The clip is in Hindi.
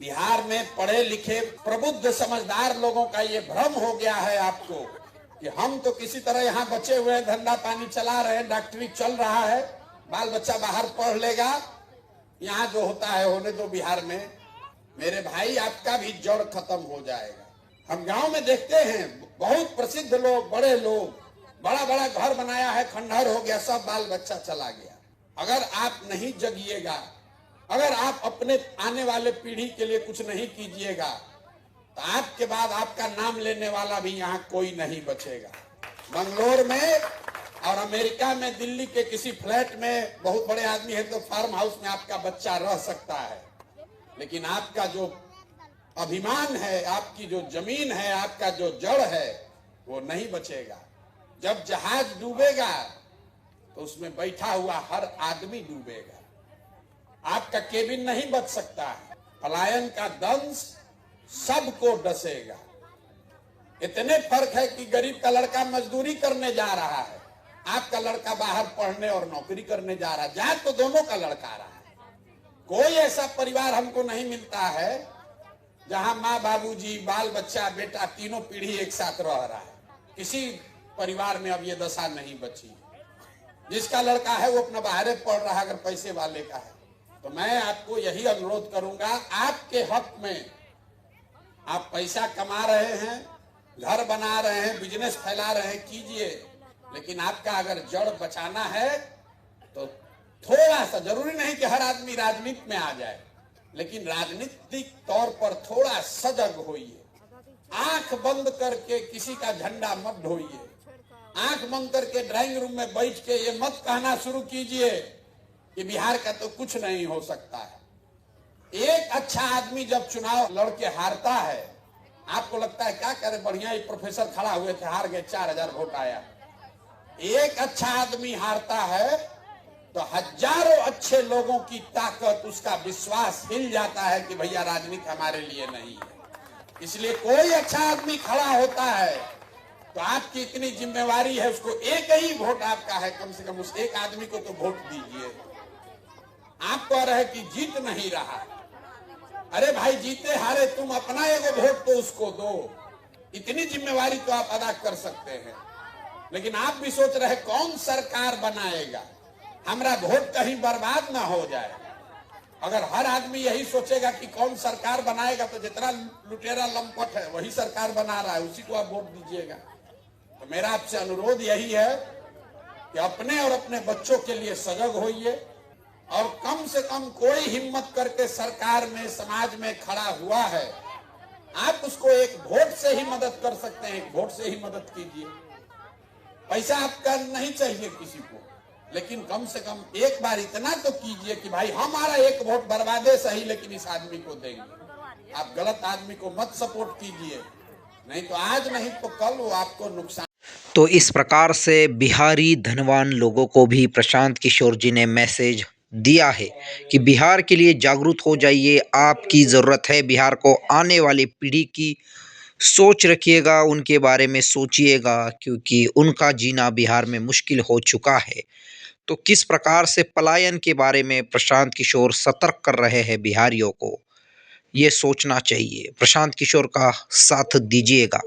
बिहार में पढ़े लिखे प्रबुद्ध समझदार लोगों का ये भ्रम हो गया है आपको कि हम तो किसी तरह यहाँ बचे हुए हैं, धंधा पानी चला रहे हैं, डॉक्टरी चल रहा है, बाल बच्चा बाहर पढ़ लेगा, यहाँ जो होता है होने दो बिहार में। मेरे भाई, आपका भी जड़ खत्म हो जाएगा। हम गांव में देखते हैं बहुत प्रसिद्ध लोग, बड़े लोग, बड़ा बड़ा घर बनाया है, खंडहर हो गया, सब बाल बच्चा चला गया। अगर आप नहीं जगिएगा, अगर आप अपने आने वाले पीढ़ी के लिए कुछ नहीं कीजिएगा, तो आपके बाद आपका नाम लेने वाला भी यहाँ कोई नहीं बचेगा। बंगलोर में और अमेरिका में, दिल्ली के किसी फ्लैट में बहुत बड़े आदमी है तो फार्म हाउस में आपका बच्चा रह सकता है, लेकिन आपका जो अभिमान है, आपकी जो जमीन है, आपका जो जड़ है, वो नहीं बचेगा। जब जहाज डूबेगा तो उसमें बैठा हुआ हर आदमी डूबेगा, आपका केबिन नहीं बच सकता है। पलायन का दंश सबको डसेगा। इतने फर्क है कि गरीब का लड़का मजदूरी करने जा रहा है, आपका लड़का बाहर पढ़ने और नौकरी करने जा रहा है। जा तो दोनों का लड़का रहा है। कोई ऐसा परिवार हमको नहीं मिलता है जहां माँ, बाबूजी, बाल बच्चा, बेटा तीनों पीढ़ी एक साथ रह रहा है। किसी परिवार में अब ये दशा नहीं बची। जिसका लड़का है वो अपना बाहर पढ़ रहा है, अगर पैसे वाले का है। तो मैं आपको यही अनुरोध करूंगा, आपके हक में, आप पैसा कमा रहे हैं, घर बना रहे हैं, बिजनेस फैला रहे हैं, कीजिए, लेकिन आपका अगर जड़ बचाना है तो थोड़ा सा, जरूरी नहीं कि हर आदमी राजनीति में आ जाए, लेकिन राजनीतिक तौर पर थोड़ा सजग होइए। आंख बंद करके किसी का झंडा मत ढोइए। आंख बंद करके ड्राइंग रूम में बैठ के ये मत कहना शुरू कीजिए कि बिहार का तो कुछ नहीं हो सकता है। एक अच्छा आदमी जब चुनाव लड़के हारता है, आपको लगता है क्या करे, बढ़िया, एक प्रोफेसर खड़ा हुए थे, हार गए, 4000 वोट आया। एक अच्छा आदमी हारता है तो हजारों अच्छे लोगों की ताकत, उसका विश्वास हिल जाता है कि भैया राजनीति हमारे लिए नहीं है। इसलिए कोई अच्छा आदमी खड़ा होता है तो आपकी इतनी जिम्मेवारी है, उसको एक ही वोट आपका है, कम से कम उस एक आदमी को तो वोट दीजिए। आप कह रहे कि जीत नहीं रहा, अरे भाई जीते हारे तुम अपना एक वोट तो उसको दो। इतनी जिम्मेवारी तो आप अदा कर सकते हैं। लेकिन आप भी सोच रहे कौन सरकार बनाएगा, हमारा वोट कहीं बर्बाद ना हो जाए। अगर हर आदमी यही सोचेगा कि कौन सरकार बनाएगा, तो जितना लुटेरा लंपट है वही सरकार बना रहा है, उसी को आप वोट दीजिएगा। तो मेरा आपसे अनुरोध यही है कि अपने और अपने बच्चों के लिए सजग होइए, और कम से कम कोई हिम्मत करके सरकार में, समाज में खड़ा हुआ है, आप उसको एक वोट से ही मदद कर सकते हैं, एक वोट से ही मदद कीजिए। पैसा आपका नहीं चाहिए किसी को, लेकिन कम से कम एक बार इतना तो कीजिए कि भाई हमारा एक वोट बर्बादे सही, लेकिन इस आदमी को देंगे। आप गलत आदमी को मत सपोर्ट कीजिए, नहीं तो आज नहीं तो कल वो आपको नुकसान। तो इस प्रकार से बिहारी धनवान लोगों को भी प्रशांत किशोर जी ने मैसेज दिया है कि बिहार के लिए जागरूक हो जाइए, आपकी ज़रूरत है। बिहार को आने वाली पीढ़ी की सोच रखिएगा, उनके बारे में सोचिएगा, क्योंकि उनका जीना बिहार में मुश्किल हो चुका है। तो किस प्रकार से पलायन के बारे में प्रशांत किशोर सतर्क कर रहे हैं बिहारियों को, ये सोचना चाहिए। प्रशांत किशोर का साथ दीजिएगा।